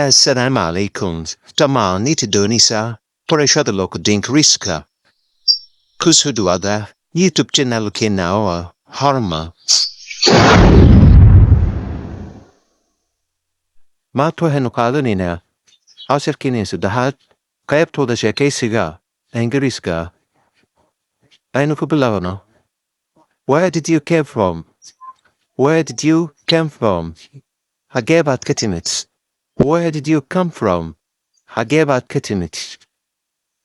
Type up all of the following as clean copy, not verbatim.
Assalamu alaikum. Tamani Donisa. Barashada loko dink riska. Kushudu wada. YouTube channel kinawa. Harma. Mato henukalunina. Auserkinensu dahat. Qeybta sheekeysiga. Engiriska. Aynukubilawano. Where did you come from? Where did you come from? Hagebat ketimit. Where did you come from? Hagebat ketimit.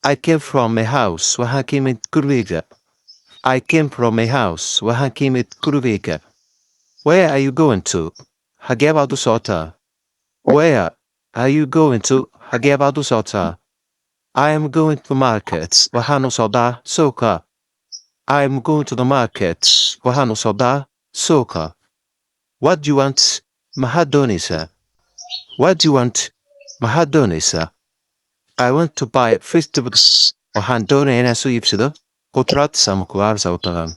I came from a house wahakimit kurviga. I came from a house wahakimit kurviga. Where are you going to? Hagebadu sota. Where are you going to? Hagebadu sota. I am going to markets wahano soda soka. I am going to the markets wahano soda soka. What do you want? Mahadonisa. What do you want? Mahadonisa. I want to buy vegetables. Wahandone ena suipsido. Kotrat samukuar sautaran.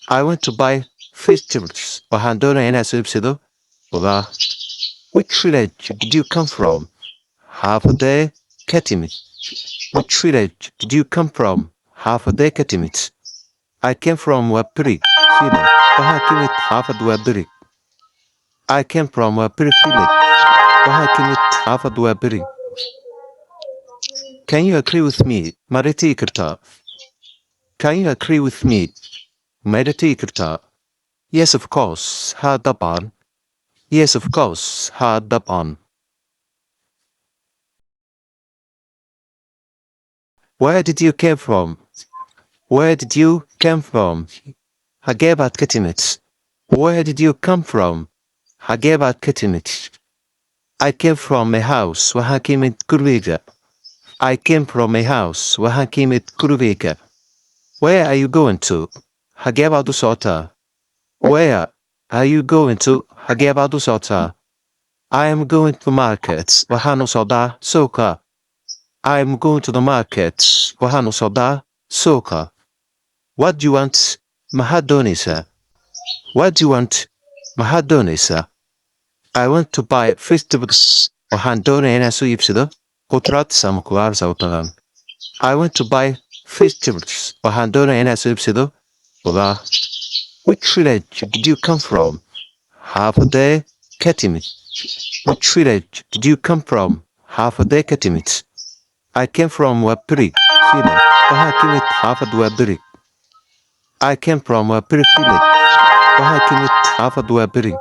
I want to buy vegetables. Wahandone ena suipsido. Ola. Which village did you come from? Half a day, Ketimit. Which village did you come from? Half a day, Ketimit. I came from Wapiri. Village. Wahakimit half a Wapiri. I came from Wapiri village. Wahakimit half a Wapiri. Can you agree with me? Mariti Kirta. Can you agree with me? Mariti Kirta. Yes, of course. Hadaban. Yes, of course. Hadaban. Where did you come from? Where did you come from? Hagebat ketimit. Where did you come from? Hagebat ketimit. I came from a house wahakimit kurviga. I came from a house wahakimit kurviga. Where are you going to? Hagebadu sota. Where are you going to? Hagebadu sota. I am going to markets wahano soda soka. I am going to the markets wahano soda soka. What do you want? Mahadonisa. What do you want? Mahadonisa. I want to buy vegetables. Wahandone ena suipsido. Kotrat samukuar sautaran. I want to buy vegetables. Wahandone ena suipsido. Ola. Which village did you come from? Half a day, Ketimit. Which village did you come from? Half a day, Ketimit. I came from Wapiri. Village. Wahakimit half a Wapiri. I came from Wapiri village. Wahakimit half a Wapiri.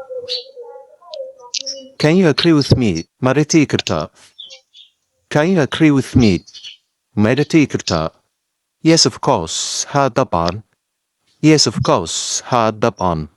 Can you agree with me? Mariti Kirta. Can you agree with me? Mariti Kirta. Yes, of course. Hadaban. Yes, of course. Hadaban.